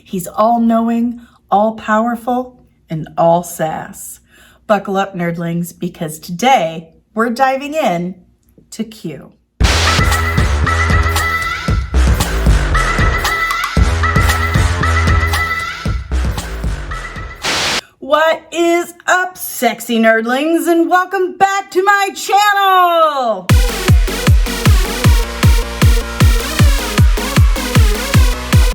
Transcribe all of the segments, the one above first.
He's all-knowing, all-powerful, and all sass. Buckle up, nerdlings, because today we're diving in to Q. What is up, sexy nerdlings, and welcome back to my channel!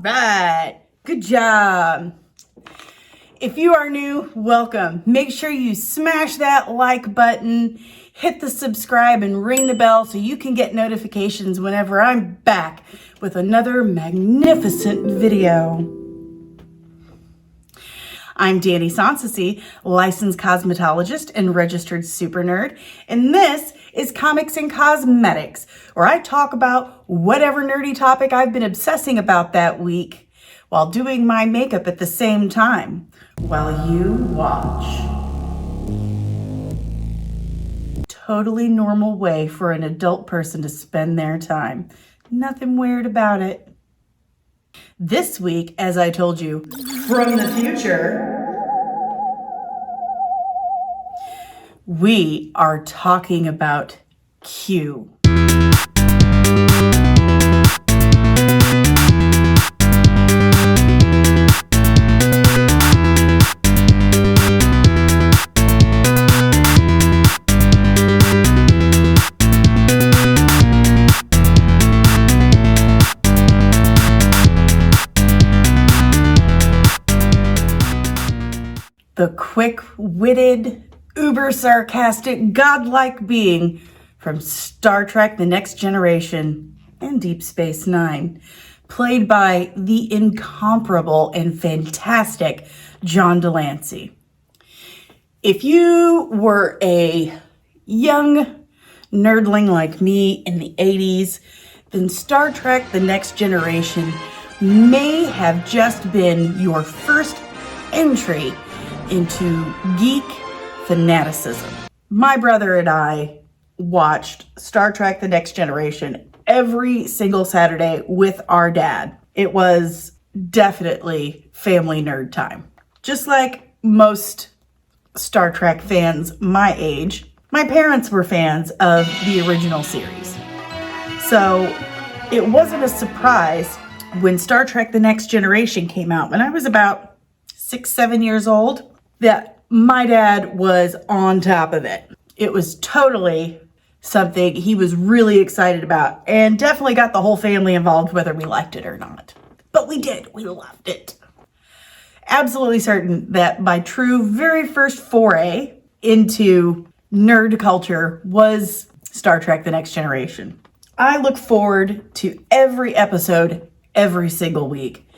Right, good job. If you are new, welcome. Make sure you smash that like button, hit the subscribe, and ring the bell so you can get notifications whenever I'm back with another magnificent video. I'm Danny Sanssouci, licensed cosmetologist and registered super nerd, and this is Comics and Cosmetics, where I talk about whatever nerdy topic I've been obsessing about that week while doing my makeup at the same time, while you watch. Totally normal way for an adult person to spend their time. Nothing weird about it. This week, as I told you, from the future, we are talking about Q. The quick-witted, uber-sarcastic, godlike being from Star Trek: The Next Generation and Deep Space Nine, played by the incomparable and fantastic John deLancie. If you were a young nerdling like me in the 80s, then Star Trek: The Next Generation may have just been your first entry into geek fanaticism. My brother and I watched Star Trek: The Next Generation every single Saturday with our dad. It was definitely family nerd time. Just like most Star Trek fans my age, my parents were fans of the original series. So it wasn't a surprise when Star Trek: The Next Generation came out when I was about 6-7 years old, that my dad was on top of it. It was totally something he was really excited about and definitely got the whole family involved whether we liked it or not. But we did. We loved it. Absolutely certain that my true very first foray into nerd culture was Star Trek: The Next Generation. I look forward to every episode every single week.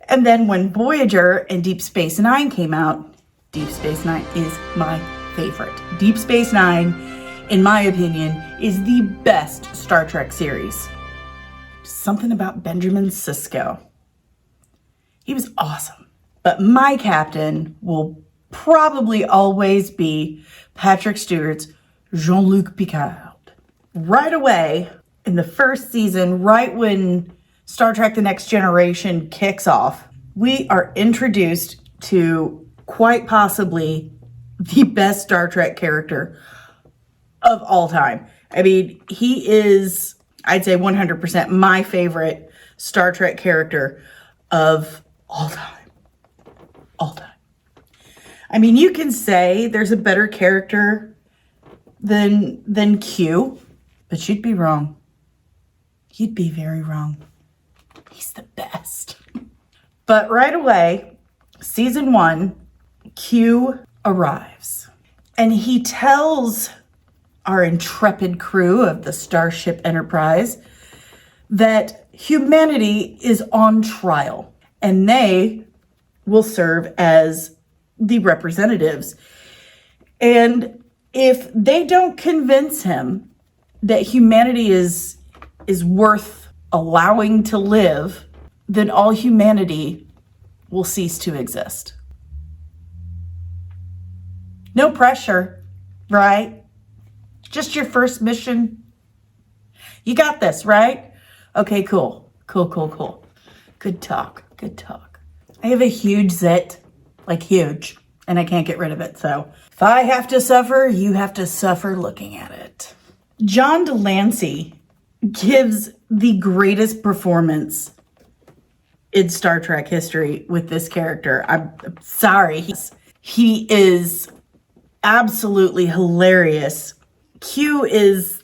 And then when Voyager and Deep Space Nine came out, Deep Space Nine is my favorite. Deep Space Nine, in my opinion, is the best Star Trek series. Something about Benjamin Sisko. He was awesome. But my captain will probably always be Patrick Stewart's Jean-Luc Picard. Right away, in the first season, right when Star Trek: The Next Generation kicks off, we are introduced to quite possibly the best Star Trek character of all time. I mean, he is, I'd say 100% my favorite Star Trek character of all time. All time. I mean, you can say there's a better character than Q, but you'd be wrong. You'd be very wrong. He's the best. But right away, season 1, Q arrives. And he tells our intrepid crew of the Starship Enterprise that humanity is on trial. And they will serve as the representatives. And if they don't convince him that humanity is worth allowing to live, then all humanity will cease to exist. No pressure, right? Just your first mission. You got this, right? Okay, cool. Cool. Good talk. I have a huge zit, like huge, and I can't get rid of it. So if I have to suffer, you have to suffer looking at it. John deLancie gives the greatest performance in Star Trek history with this character. I'm sorry. He is absolutely hilarious. Q is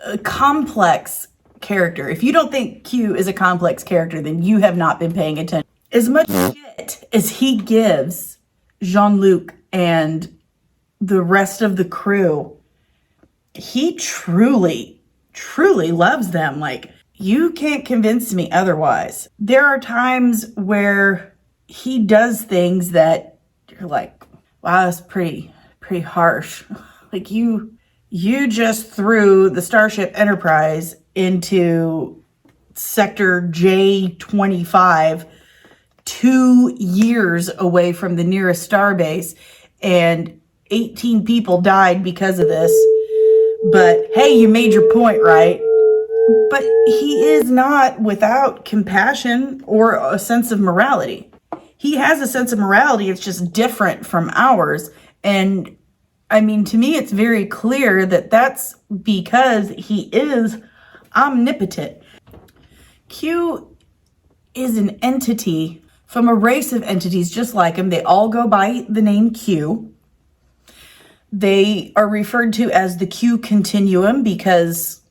a complex character. If you don't think Q is a complex character, then you have not been paying attention. As much shit as he gives Jean-Luc and the rest of the crew, he truly loves them. Like, you can't convince me otherwise. There are times where he does things that you're like, wow, that's pretty harsh. Like, you just threw the Starship Enterprise into Sector J25, 2 years away from the nearest starbase, and 18 people died because of this. But hey, you made your point, right? But he is not without compassion or a sense of morality. He has a sense of morality. It's just different from ours. And I mean, to me, it's very clear that that's because he is omnipotent. Q is an entity from a race of entities just like him. They all go by the name Q. They are referred to as the Q Continuum because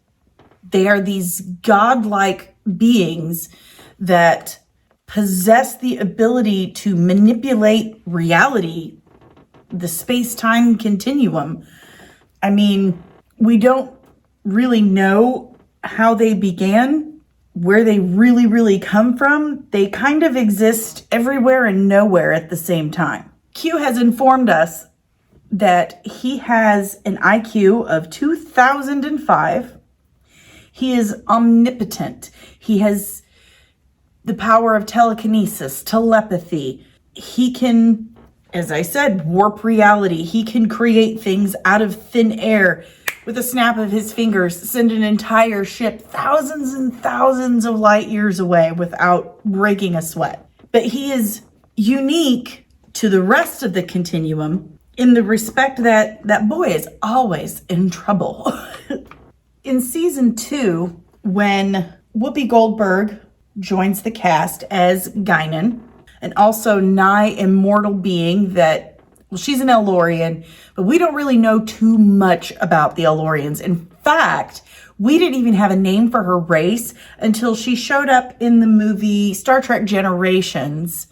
they are these godlike beings that possess the ability to manipulate reality, the space-time continuum. I mean, we don't really know how they began, where they really come from. They kind of exist everywhere and nowhere at the same time. Q has informed us that he has an IQ of 2005. He is omnipotent. He has the power of telekinesis, telepathy. He can, as I said, warp reality. He can create things out of thin air with a snap of his fingers, send an entire ship thousands and thousands of light years away without breaking a sweat. But he is unique to the rest of the continuum in the respect that that boy is always in trouble. In season 2, when Whoopi Goldberg joins the cast as Gainan, and also nigh immortal being that, well, she's an Elorian, but we don't really know too much about the Elorians. In fact, we didn't even have a name for her race until she showed up in the movie Star Trek Generations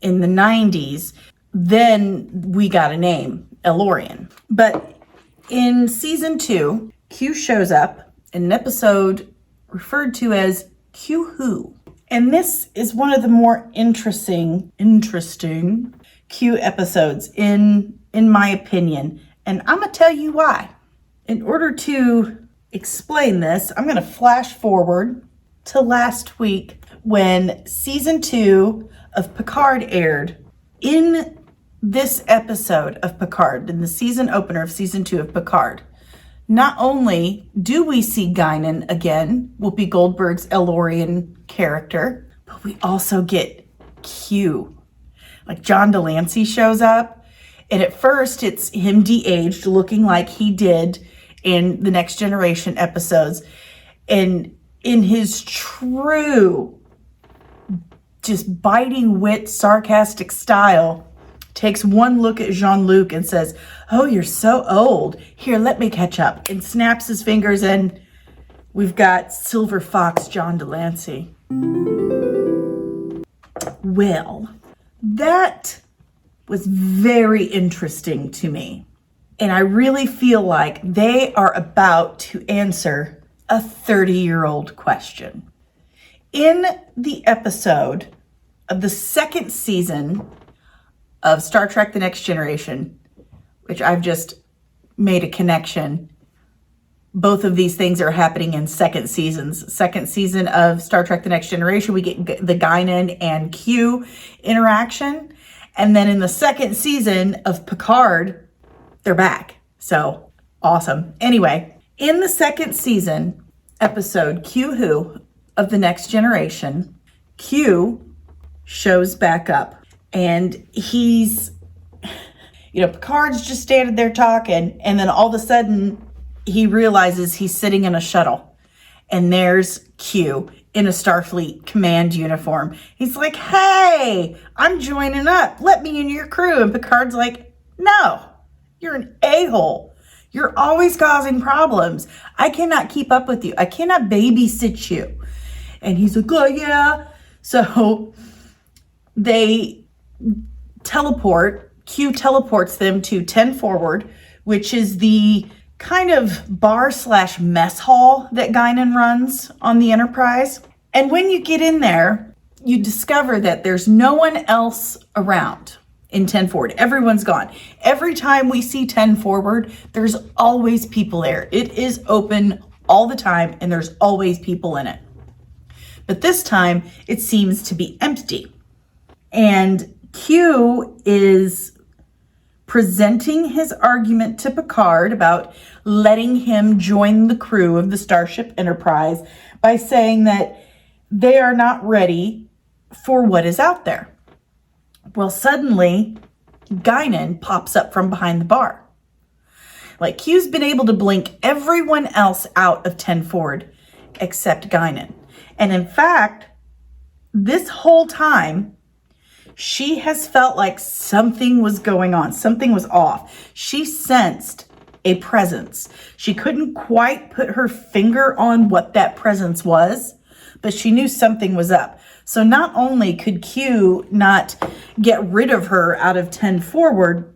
in the 90s. Then we got a name, Elorian. But in season 2, Q shows up in an episode referred to as Q Who. And this is one of the more interesting Q episodes in my opinion. And I'm going to tell you why. In order to explain this, I'm going to flash forward to last week when season 2 of Picard aired. In this episode of Picard, in the season opener of season 2 of Picard, not only do we see Gainan again, Whoopi Goldberg's Elorian character, but we also get Q. Like, John deLancie shows up, and at first it's him de-aged, looking like he did in the Next Generation episodes. And in his true, just biting wit, sarcastic style, takes one look at Jean-Luc and says, "Oh, you're so old. Here, let me catch up," and snaps his fingers, and we've got Silver Fox John deLancie. Well, that was very interesting to me. And I really feel like they are about to answer a 30-year-old question. In the episode of the second season of Star Trek The Next Generation, which I've just made a connection, both of these things are happening in second seasons. Second season of Star Trek The Next Generation, we get the Gainan and Q interaction. And then in the second season of Picard, they're back. So awesome. Anyway, in the second season episode Q Who of The Next Generation, Q shows back up, and he's, Picard's just standing there talking, and then all of a sudden he realizes he's sitting in a shuttle, and there's Q in a Starfleet command uniform. He's like, hey, I'm joining up. Let me in your crew. And Picard's like, no, you're an a-hole. You're always causing problems. I cannot keep up with you. I cannot babysit you. And he's like, oh, yeah. So they teleport. Q teleports them to 10 Forward, which is the kind of bar/mess hall that Gainan runs on the Enterprise. And when you get in there, you discover that there's no one else around in 10 Forward. Everyone's gone. Every time we see 10 Forward, there's always people there. It is open all the time, and there's always people in it. But this time, it seems to be empty. And Q is presenting his argument to Picard about letting him join the crew of the Starship Enterprise by saying that they are not ready for what is out there. Well, suddenly, Gainan pops up from behind the bar. Like, Q's been able to blink everyone else out of 10 Forward except Gainan. And in fact, this whole time, she has felt like something was going on. Something was off. She sensed a presence. She couldn't quite put her finger on what that presence was, but she knew something was up. So not only could Q not get rid of her out of 10 Forward,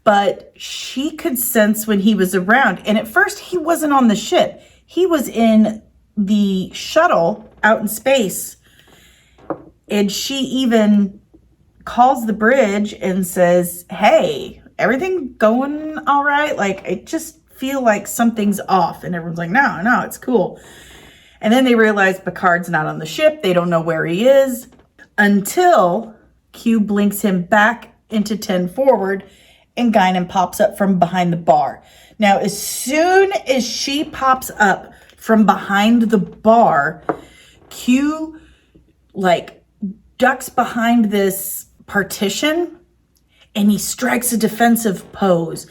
but she could sense when he was around. And at first, he wasn't on the ship. He was in the shuttle out in space. And she even calls the bridge and says, hey, everything going all right? Like, I just feel like something's off. And everyone's like, no, it's cool. And then they realize Picard's not on the ship. They don't know where he is until Q blinks him back into 10 Forward and Gainan pops up from behind the bar. Now, as soon as she pops up from behind the bar, Q, ducks behind this partition and he strikes a defensive pose.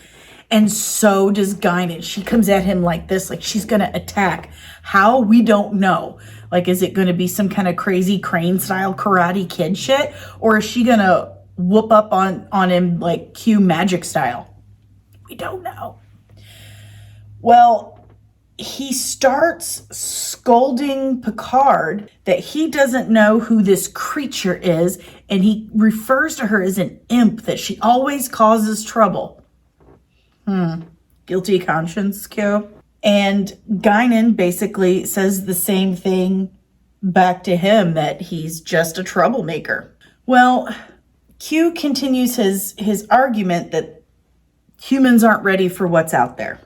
And so does Gainan. She comes at him like this, like she's going to attack. How? We don't know. Like, is it going to be some kind of crazy crane style Karate Kid shit? Or is she going to whoop up on him like Q magic style? We don't know. Well, he starts scolding Picard that he doesn't know who this creature is. And he refers to her as an imp, that she always causes trouble. Guilty conscience, Q. And Gainan basically says the same thing back to him, that he's just a troublemaker. Well, Q continues his argument that humans aren't ready for what's out there,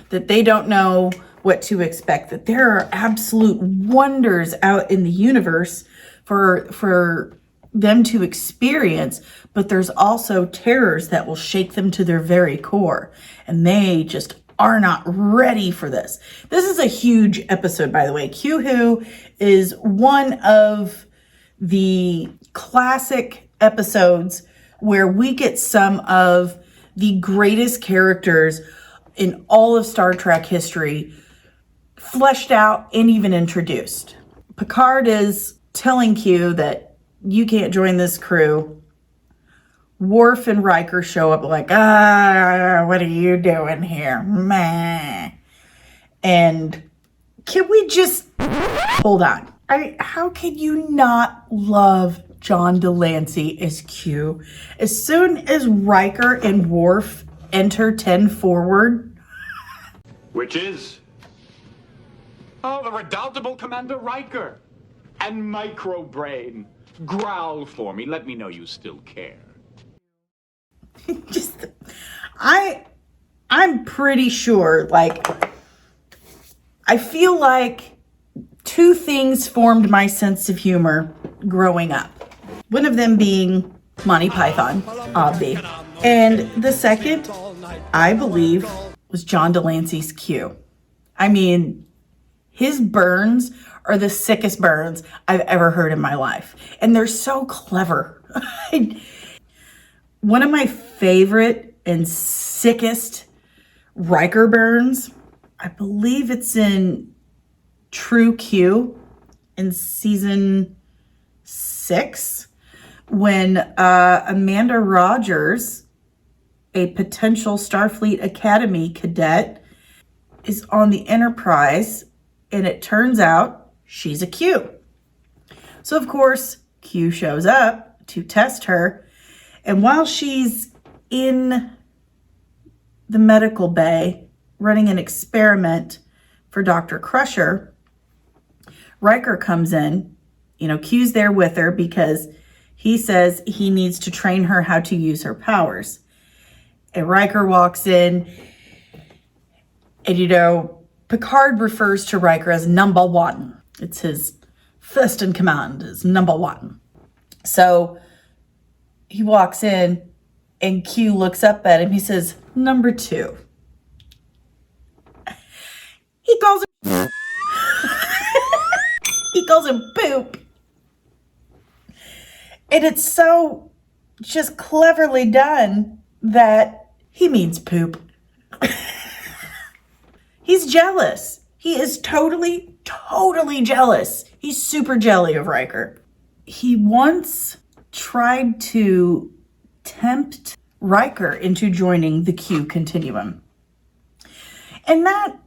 that they don't know what to expect, that there are absolute wonders out in the universe for them to experience, but there's also terrors that will shake them to their very core, and they just are not ready for this. This is a huge episode, by the way. Q is one of the classic episodes where we get some of the greatest characters in all of Star Trek history fleshed out and even introduced. Picard is telling Q that you can't join this crew. Worf and Riker show up like, what are you doing here? Meh. And can we just hold on? How can you not love John deLancie as Q? As soon as Riker and Worf enter 10 Forward. Which is? Oh, the redoubtable Commander Riker. And Microbrain. Growl for me. Let me know you still care. I'm pretty sure, I feel like two things formed my sense of humor growing up. One of them being Monty Python, obvi. And the second, I believe, was John deLancie's Q. I mean, his burns are the sickest burns I've ever heard in my life. And they're so clever. One of my favorite and sickest Riker burns, I believe it's in True Q in season 6, when Amanda Rogers, a potential Starfleet Academy cadet, is on the Enterprise, and it turns out she's a Q. So of course, Q shows up to test her, and while she's in the medical bay running an experiment for Dr. Crusher, Riker comes in. Q's there with her because he says he needs to train her how to use her powers. And Riker walks in, and Picard refers to Riker as number one. It's his first in command, is number one. So he walks in, and Q looks up at him. He says, number 2. He calls him he calls him poop. And it's so just cleverly done that he means poop. He's jealous. He is totally jealous. He's super jelly of Riker. He once tried to tempt Riker into joining the Q Continuum. And that,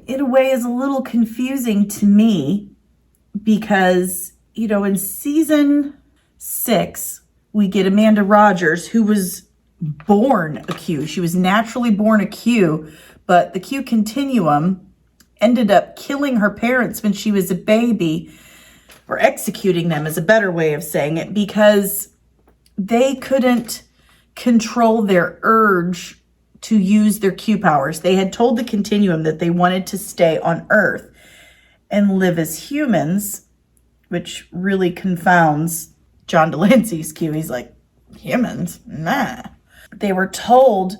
in a way, is a little confusing to me because, in season 6, we get Amanda Rogers, who was born a Q. She was naturally born a Q, but the Q Continuum ended up killing her parents when she was a baby, or executing them is a better way of saying it, because they couldn't control their urge to use their Q powers. They had told the Continuum that they wanted to stay on Earth and live as humans, which really confounds John deLancie's Q. He's like, humans? Nah. They were told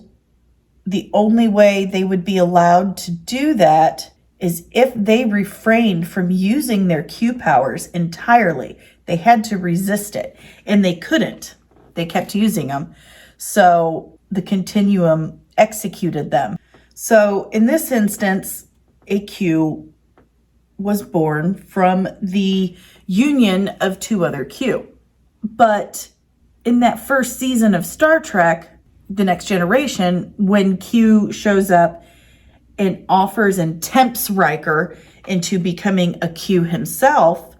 the only way they would be allowed to do that is if they refrained from using their Q powers entirely. They had to resist it, and they couldn't. They kept using them. So the Continuum executed them. So in this instance, a Q was born from the union of 2 other Q. But in that first season of Star Trek, The Next Generation, when Q shows up and offers and tempts Riker into becoming a Q himself,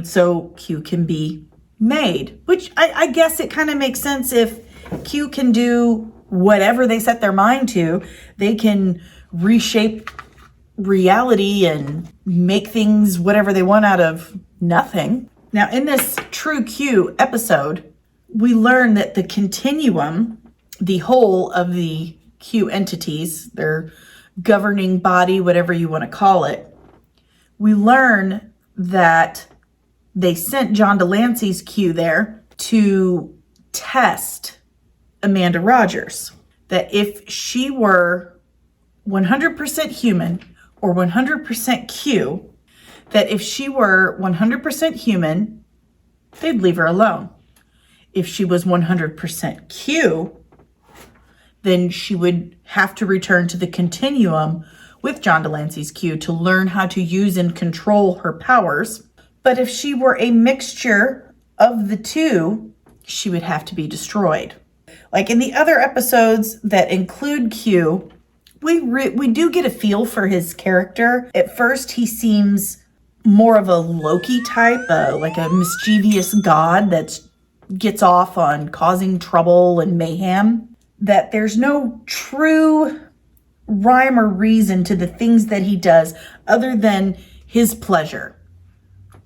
so Q can be made, which I guess it kind of makes sense. If Q can do whatever they set their mind to, they can reshape reality and make things whatever they want out of nothing. Now, in this True Q episode, we learn that the Continuum, the whole of the Q entities, their governing body, whatever you want to call it, we learn that they sent John deLancie's Q there to test Amanda Rogers. That if she were 100% human or 100% Q, that if she were 100% human, they'd leave her alone. If she was 100% Q, then she would have to return to the Continuum with John deLancie's Q to learn how to use and control her powers. But if she were a mixture of the 2, she would have to be destroyed. Like in the other episodes that include Q, we do get a feel for his character. At first, he seems more of a Loki type, like a mischievous god that gets off on causing trouble and mayhem. That there's no true rhyme or reason to the things that he does other than his pleasure.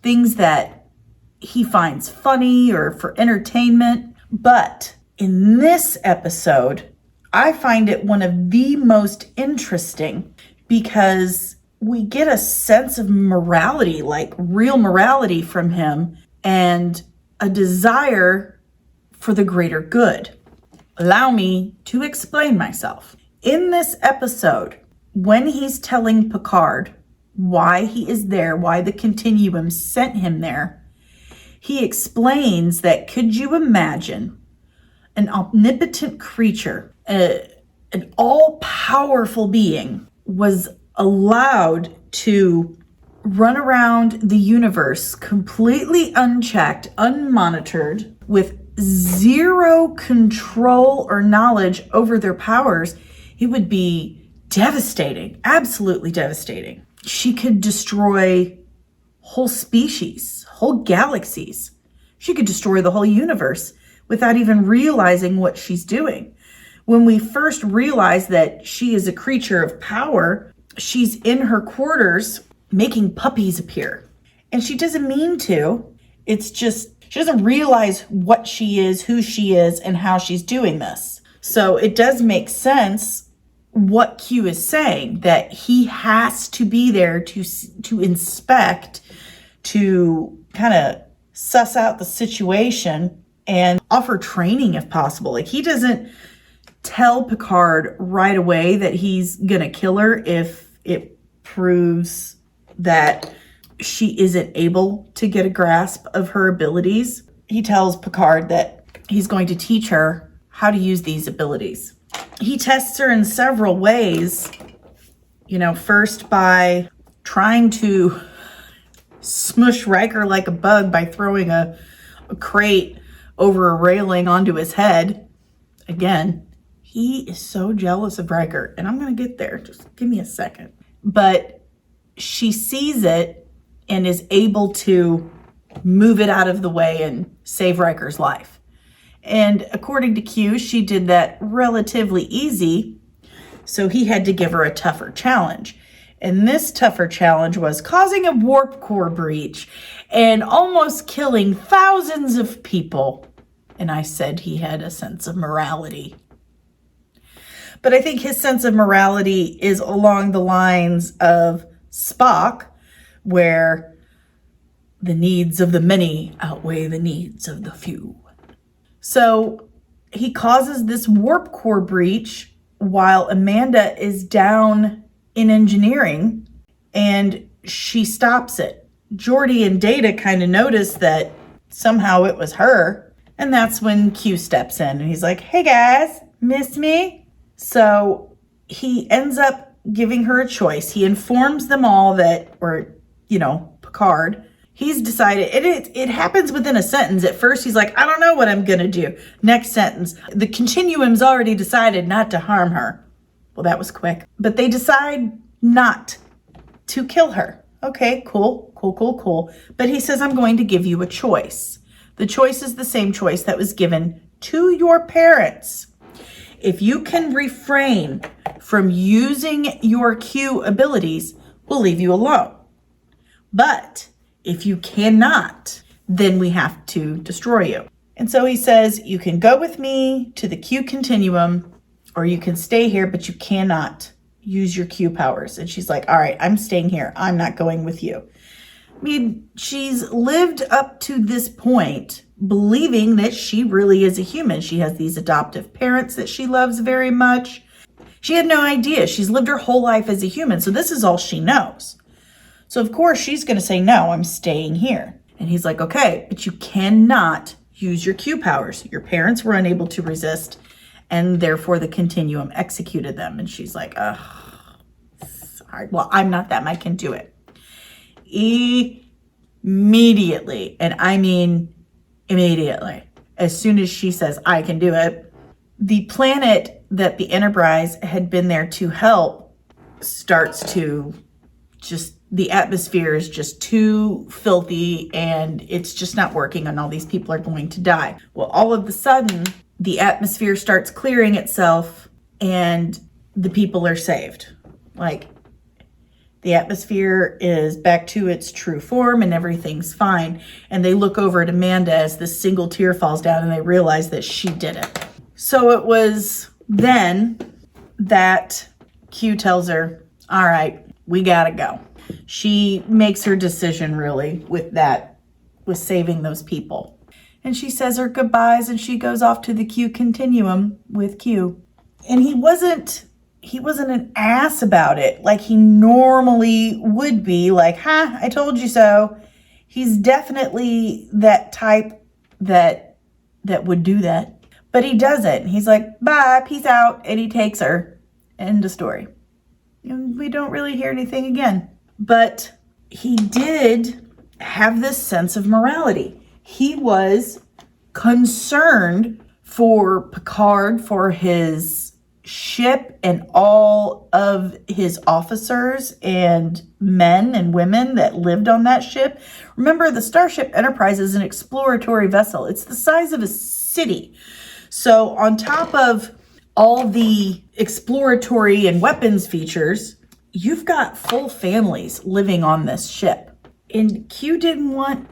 Things that he finds funny or for entertainment. But in this episode, I find it one of the most interesting because we get a sense of morality, like real morality from him, and a desire for the greater good. Allow me to explain myself. In this episode, when he's telling Picard why he is there, why the Continuum sent him there, he explains that, could you imagine an omnipotent creature, an all-powerful being, was allowed to run around the universe completely unchecked, unmonitored, with zero control or knowledge over their powers? It would be devastating, absolutely devastating. She could destroy whole species, whole galaxies. She could destroy the whole universe without even realizing what she's doing. When we first realize that she is a creature of power, she's in her quarters making puppies appear. And she doesn't mean to. It's just, she doesn't realize what she is, who she is, and how she's doing this. So it does make sense what Q is saying, that he has to be there to inspect, to kind of suss out the situation and offer training if possible. Like, he doesn't tell Picard right away that he's gonna kill her if it proves that she isn't able to get a grasp of her abilities. He tells Picard that he's going to teach her how to use these abilities. He tests her in several ways, first by trying to smush Riker like a bug by throwing a crate over a railing onto his head. Again, he is so jealous of Riker, and I'm going to get there. Just give me a second. But she sees it and is able to move it out of the way and save Riker's life. And according to Q, she did that relatively easy, so he had to give her a tougher challenge. And this tougher challenge was causing a warp core breach and almost killing thousands of people. And I said he had a sense of morality. But I think his sense of morality is along the lines of Spock, where the needs of the many outweigh the needs of the few. So he causes this warp core breach while Amanda is down in engineering, and she stops it. Geordi and Data kind of notice that somehow it was her, and that's when Q steps in and he's like, "Hey guys, miss me?" So he ends up giving her a choice. He informs them all that, Picard, he's decided, it happens within a sentence. At first he's like, "I don't know what I'm gonna do." Next sentence, the Continuum's already decided not to harm her. Well, that was quick. But they decide not to kill her. Okay, cool. But he says, "I'm going to give you a choice. The choice is the same choice that was given to your parents. If you can refrain from using your Q abilities, we'll leave you alone. But if you cannot, then we have to destroy you." And so he says, "You can go with me to the Q Continuum, or you can stay here, but you cannot use your Q powers." And she's like, "All right, I'm staying here. I'm not going with you." I mean, she's lived up to this point believing that she really is a human. She has these adoptive parents that she loves very much. She had no idea. She's lived her whole life as a human, so this is all she knows. So of course she's going to say, "No, I'm staying here." And he's like, "Okay, but you cannot use your Q powers. Your parents were unable to resist, and therefore the Continuum executed them." And she's like, "Ugh, sorry. Well, I'm not them. I can do it." Immediately, and I mean immediately, as soon as she says, "I can do it," the planet that the Enterprise had been there to help starts to the atmosphere is just too filthy, and it's just not working, and all these people are going to die. Well, all of a sudden, the atmosphere starts clearing itself, and the people are saved. Like, the atmosphere is back to its true form, and everything's fine. And they look over at Amanda as this single tear falls down, and they realize that she did it. So it was then that Q tells her, "All right, we gotta go." She makes her decision really with saving those people. And she says her goodbyes, and she goes off to the Q Continuum with Q. And he wasn't he wasn't an ass about it like he normally would be, like, ha, I told you so. He's definitely that type that would do that. But he doesn't. He's like, bye, peace out, and he takes her. End of story. And we don't really hear anything again. But he did have this sense of morality. He was concerned for Picard, for his ship, and all of his officers and men and women that lived on that ship. Remember, the Starship Enterprise is an exploratory vessel. It's the size of a city. So on top of all the exploratory and weapons features, you've got full families living on this ship. And Q didn't want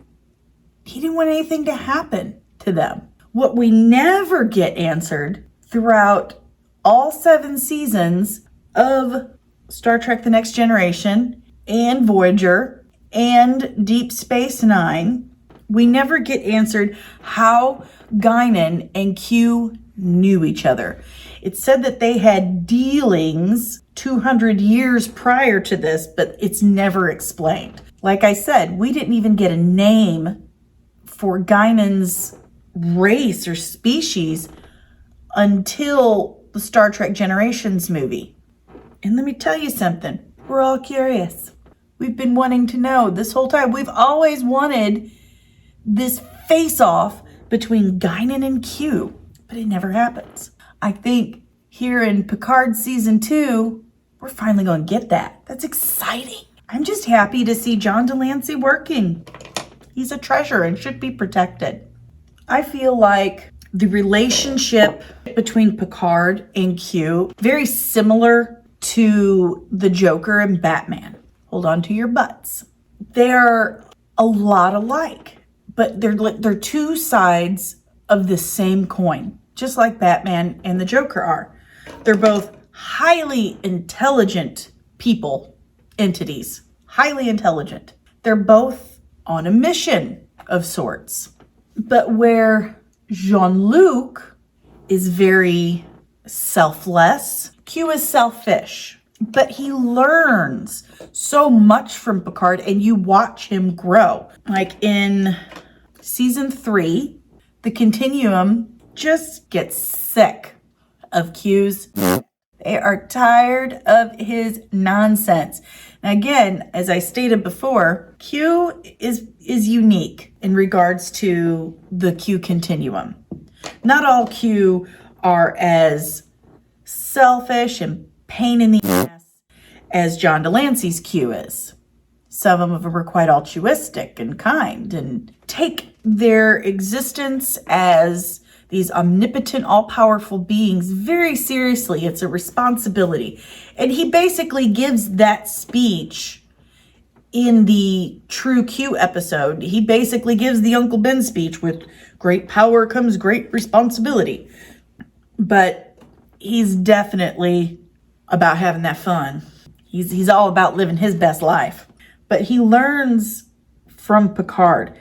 anything to happen to them. What we never get answered throughout all 7 seasons of Star Trek The Next Generation and Voyager and Deep Space Nine, we never get answered how Gainan and Q knew each other. It's said that they had dealings 200 years prior to this, but it's never explained. Like I said, we didn't even get a name for Gainan's race or species until the Star Trek Generations movie. And let me tell you something, we're all curious. We've been wanting to know this whole time. We've always wanted this face-off between Gainan and Q, but it never happens. I think here in Picard Season 2, we're finally going to get that. That's exciting. I'm just happy to see John deLancie working. He's a treasure and should be protected. I feel like the relationship between Picard and Q, very similar to the Joker and Batman. Hold on to your butts. They're a lot alike, but they're two sides of the same coin, just like Batman and the Joker are. They're both highly intelligent people, entities, highly intelligent. They're both on a mission of sorts. But where Jean-Luc is very selfless, Q is selfish. But he learns so much from Picard, and you watch him grow. Like in Season 3, the Continuum just gets sick of Q's. They are tired of his nonsense. Now again, as I stated before, Q is unique in regards to the Q Continuum. Not all Q are as selfish and pain in the ass as John deLancie's Q is. Some of them are quite altruistic and kind and take their existence as these omnipotent, all-powerful beings very seriously. It's a responsibility. And he basically gives that speech in the True Q episode. He basically gives the Uncle Ben speech with great power comes great responsibility. But he's definitely about having that fun. He's all about living his best life. But he learns from Picard.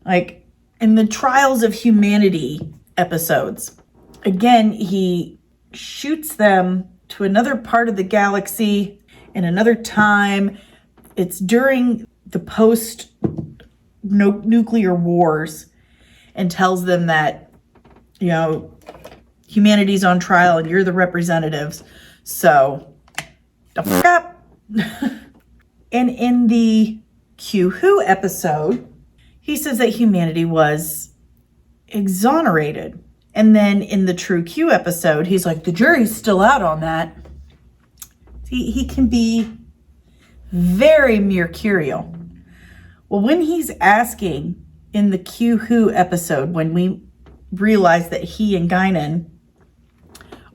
Like in the Trials of Humanity episodes, again, he shoots them to another part of the galaxy in another time. It's during the post-nuclear wars, and tells them that, you know, humanity's on trial and you're the representatives. So don't fuck up. And in the Q Who episode, he says that humanity was exonerated. And then in the True Q episode, he's like, the jury's still out on that. He can be very mercurial. Well, when he's asking in the Q Who episode, when we realize that he and Gainan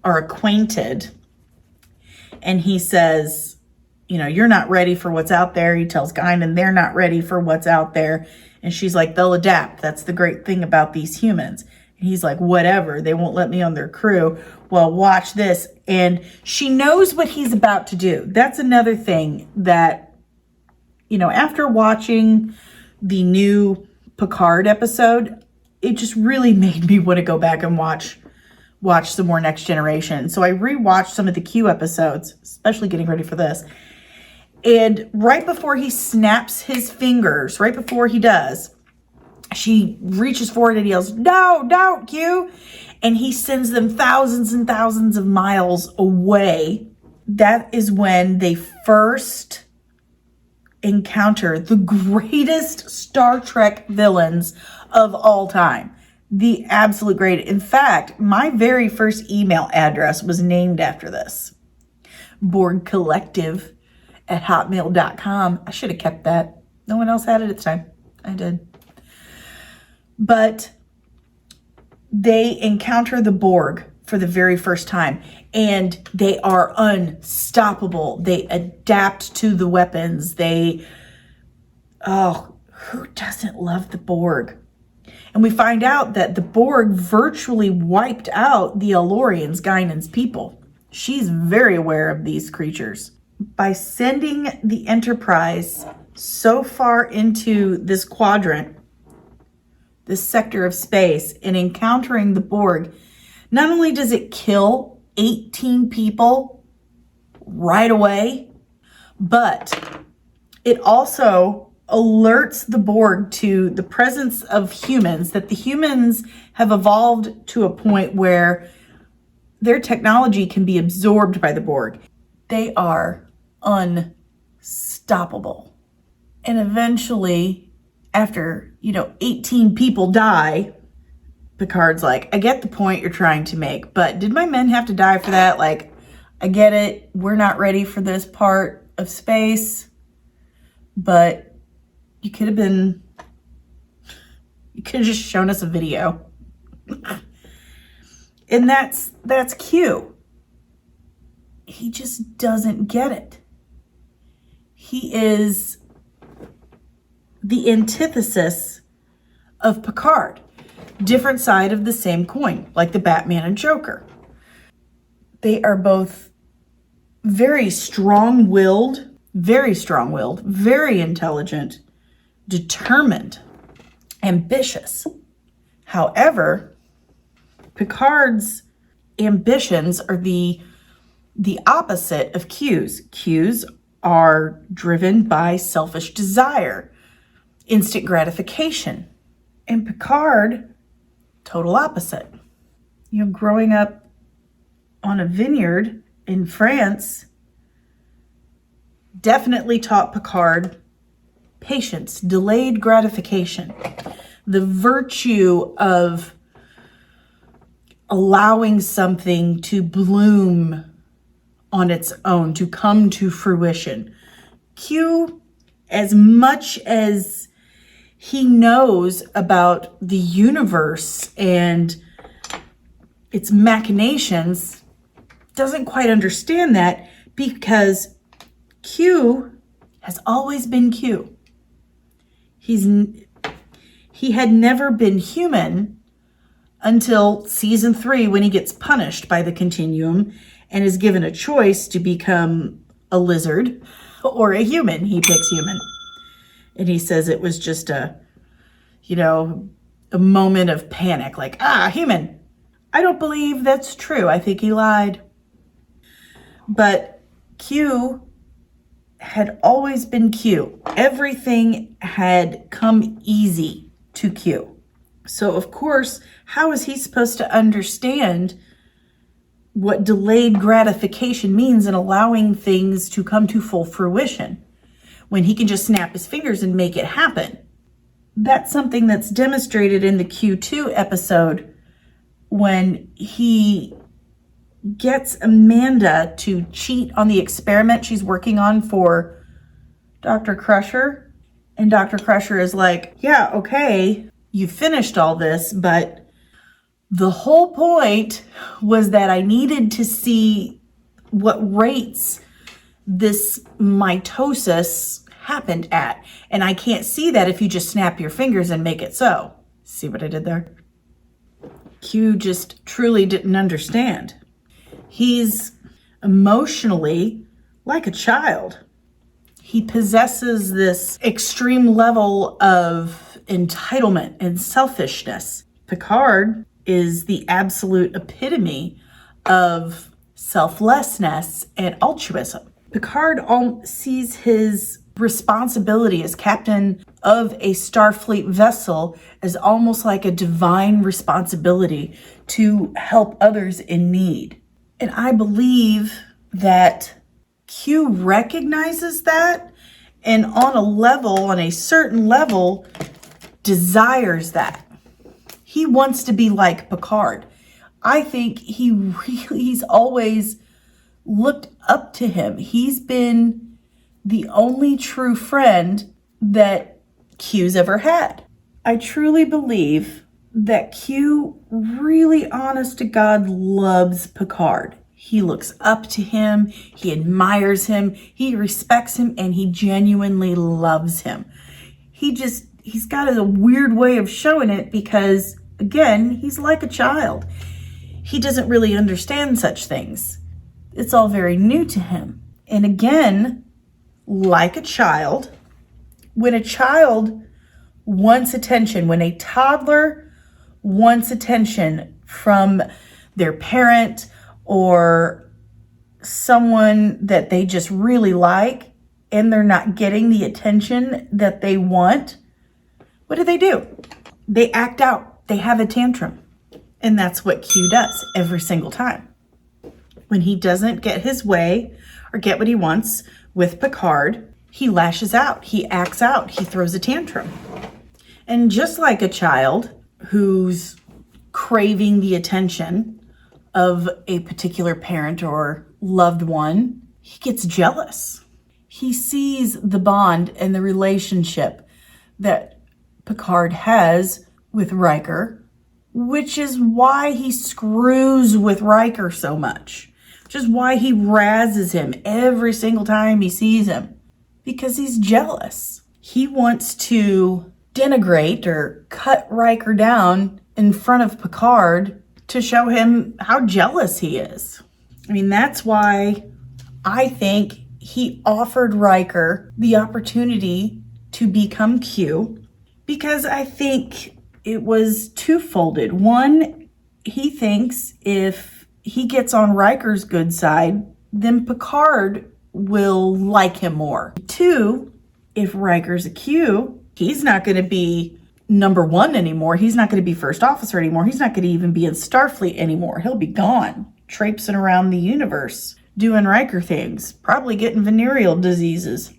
are acquainted, and he says, you know, you're not ready for what's out there. He tells Gainan they're not ready for what's out there. And she's like, they'll adapt. That's the great thing about these humans. And he's like, whatever. They won't let me on their crew. Well, watch this. And she knows what he's about to do. That's another thing that, you know, after watching the new Picard episode, it just really made me want to go back and watch watch some more Next Generation. So I rewatched some of the Q episodes, especially getting ready for this. And right before he snaps his fingers, right before he does, she reaches forward and yells, "No, don't, Q." And he sends them thousands and thousands of miles away. That is when they first encounter the greatest Star Trek villains of all time. The absolute great. In fact, my very first email address was named after this. BorgCollective@hotmail.com. I should have kept that. No one else had it at the time. I did. But they encounter the Borg for the very first time, and they are unstoppable. They adapt to the weapons. Who doesn't love the Borg? And we find out that the Borg virtually wiped out the Elorians, Gainan's people. She's very aware of these creatures. By sending the Enterprise so far into this quadrant, this sector of space, and encountering the Borg, not only does it kill 18 people right away, but it also alerts the Borg to the presence of humans, that the humans have evolved to a point where their technology can be absorbed by the Borg. They are unstoppable. And eventually, after, 18 people die, Picard's like, I get the point you're trying to make, but did my men have to die for that? Like, I get it. We're not ready for this part of space, but you could have just shown us a video. And that's Q. He just doesn't get it. He is the antithesis of Picard. Different side of the same coin, like the Batman and Joker. They are both very strong-willed, very intelligent, determined, ambitious. However, Picard's ambitions are the opposite of Q's. Q's are driven by selfish desire, instant gratification. And Picard, total opposite. Growing up on a vineyard in France definitely taught Picard patience, delayed gratification, the virtue of allowing something to bloom on its own, to come to fruition. Q, as much as he knows about the universe and its machinations, doesn't quite understand that, because Q has always been Q. He had never been human until season 3, when he gets punished by the Continuum and is given a choice to become a lizard or a human. He picks human. And he says it was just a moment of panic, like, human. I don't believe that's true. I think he lied. But Q had always been Q. Everything had come easy to Q. So, of course, how is he supposed to understand what delayed gratification means in allowing things to come to full fruition when he can just snap his fingers and make it happen? That's something that's demonstrated in the Q2 episode when he gets Amanda to cheat on the experiment she's working on for Dr. Crusher. And Dr. Crusher is like, yeah, okay, you finished all this, but the whole point was that I needed to see what rates this mitosis happened at. And I can't see that if you just snap your fingers and make it so. See what I did there? Q just truly didn't understand. He's emotionally like a child. He possesses this extreme level of entitlement and selfishness. Picard is the absolute epitome of selflessness and altruism. Picard sees his responsibility as captain of a Starfleet vessel as almost like a divine responsibility to help others in need. And I believe that Q recognizes that and on a certain level, desires that. He wants to be like Picard. I think he's always looked up to him. He's been the only true friend that Q's ever had. I truly believe that Q really, honest to God, loves Picard. He looks up to him, he admires him, he respects him, and he genuinely loves him. He's got a weird way of showing it because, again, he's like a child. He doesn't really understand such things. It's all very new to him. And again, like a child, when a child wants attention, when a toddler wants attention from their parent or someone that they just really like, and they're not getting the attention that they want, what do? They act out. They have a tantrum. And that's what Q does every single time. When he doesn't get his way or get what he wants with Picard, he lashes out, he acts out, he throws a tantrum. And just like a child who's craving the attention of a particular parent or loved one, he gets jealous. He sees the bond and the relationship that Picard has with Riker, which is why he screws with Riker so much, which is why he razzes him every single time he sees him, because he's jealous. He wants to denigrate or cut Riker down in front of Picard to show him how jealous he is. I mean, that's why I think he offered Riker the opportunity to become Q, because I think it was two-folded. One, he thinks if he gets on Riker's good side, then Picard will like him more. Two, if Riker's a Q, he's not going to be number one anymore. He's not going to be first officer anymore. He's not going to even be in Starfleet anymore. He'll be gone, traipsing around the universe, doing Riker things, probably getting venereal diseases.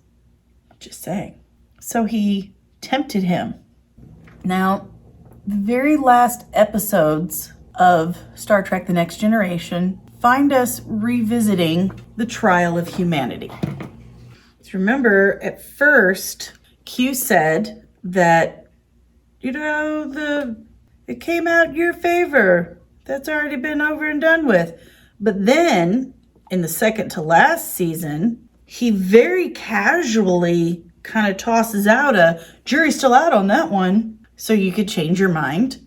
Just saying. So he tempted him. Now, the very last episodes of Star Trek: The Next Generation find us revisiting the trial of humanity. So remember, at first, Q said that, it came out in your favor. That's already been over and done with. But then, in the second to last season, he very casually kind of tosses out a jury's still out on that one, so you could change your mind.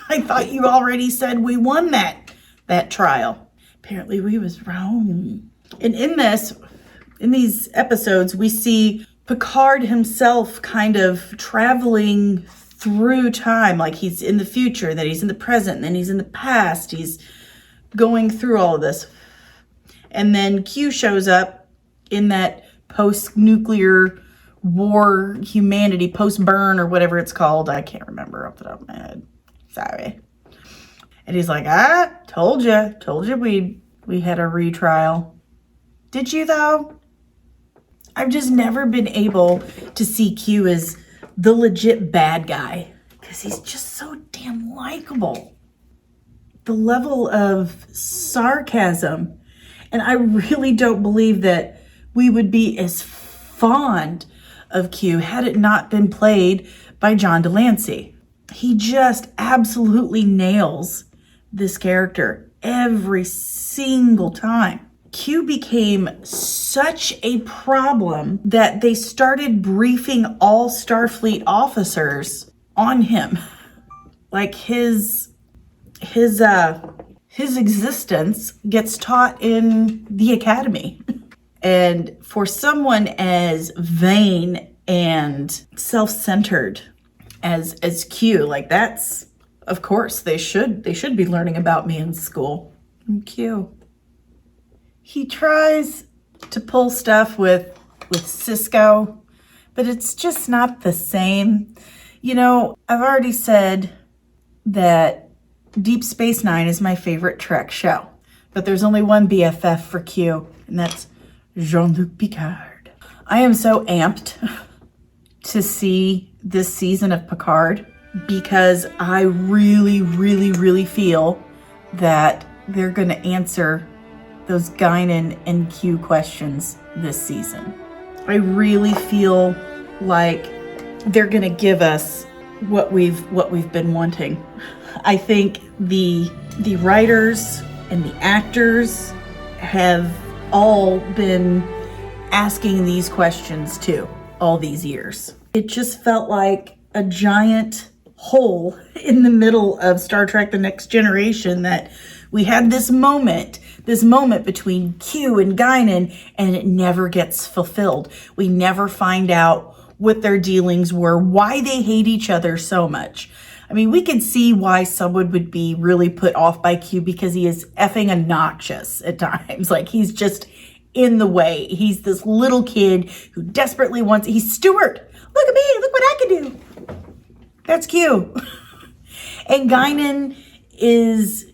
I thought you already said we won that trial. Apparently we was wrong. And in these episodes, we see Picard himself kind of traveling through time, like he's in the future, then he's in the present, and then he's in the past. He's going through all of this. And then Q shows up in that post-nuclear war humanity, post-burn or whatever it's called. I can't remember off the top of my head. Sorry. And he's like, told you we had a retrial. Did you though? I've just never been able to see Q as the legit bad guy because he's just so damn likable. The level of sarcasm, and I really don't believe that we would be as fond of Q had it not been played by John deLancie. He just absolutely nails this character every single time. Q became such a problem that they started briefing all Starfleet officers on him. Like his existence gets taught in the academy. And for someone as vain and self-centered as Q, like that's Of course, they should be learning about me in school. Q. He tries to pull stuff with Cisco, but it's just not the same. You know, I've already said that Deep Space Nine is my favorite Trek show, but there's only one BFF for Q, and that's Jean-Luc Picard. I am so amped to see this season of Picard because I really, really, really feel that they're going to answer those Gainan and Q questions this season. I really feel like they're going to give us what we've been wanting. I think the writers and the actors have all been asking these questions too all these years. It just felt like a giant hole in the middle of Star Trek The Next Generation that we had this moment between Q and Gainan, and it never gets fulfilled. We never find out what their dealings were, why they hate each other so much. I mean, we can see why someone would be really put off by Q because he is effing obnoxious at times. Like, he's just in the way. He's this little kid who desperately wants, he's Stuart. Look at me, look what I can do. That's Q. And Gainan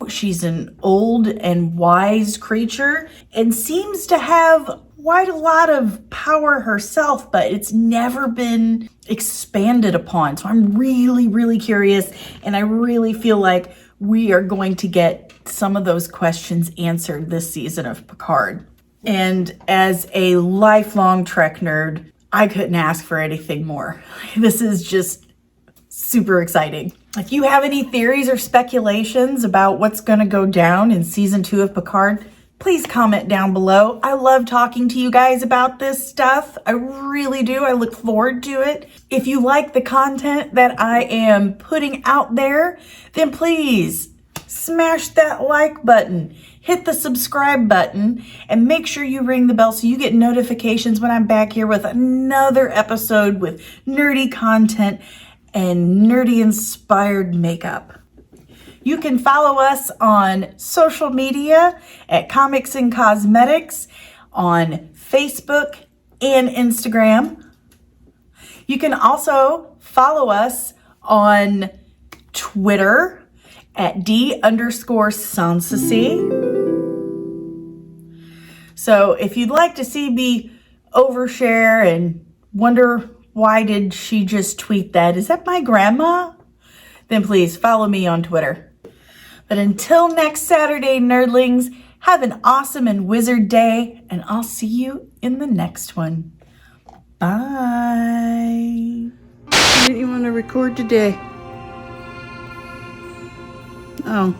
she's an old and wise creature and seems to have quite a lot of power herself, but it's never been expanded upon. So I'm really, really curious, and I really feel like we are going to get some of those questions answered this season of Picard. And as a lifelong Trek nerd, I couldn't ask for anything more. This is just super exciting. If you have any theories or speculations about what's going to go down in season 2 of Picard, please comment down below. I love talking to you guys about this stuff. I really do. I look forward to it. If you like the content that I am putting out there, then please smash that like button, hit the subscribe button, and make sure you ring the bell so you get notifications when I'm back here with another episode with nerdy content and nerdy inspired makeup. You can follow us on social media at Comics and Cosmetics on Facebook and Instagram. You can also follow us on Twitter at D_Sanssouci. So if you'd like to see me overshare and wonder why did she just tweet that? Is that my grandma? Then please follow me on Twitter. But until next Saturday, nerdlings, have an awesome and wizard day, and I'll see you in the next one. Bye. Why didn't you want to record today? Oh.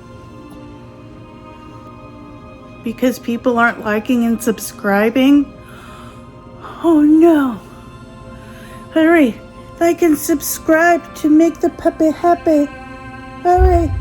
Because people aren't liking and subscribing? Oh no. Hurry, like and subscribe to make the puppy happy. Hurry.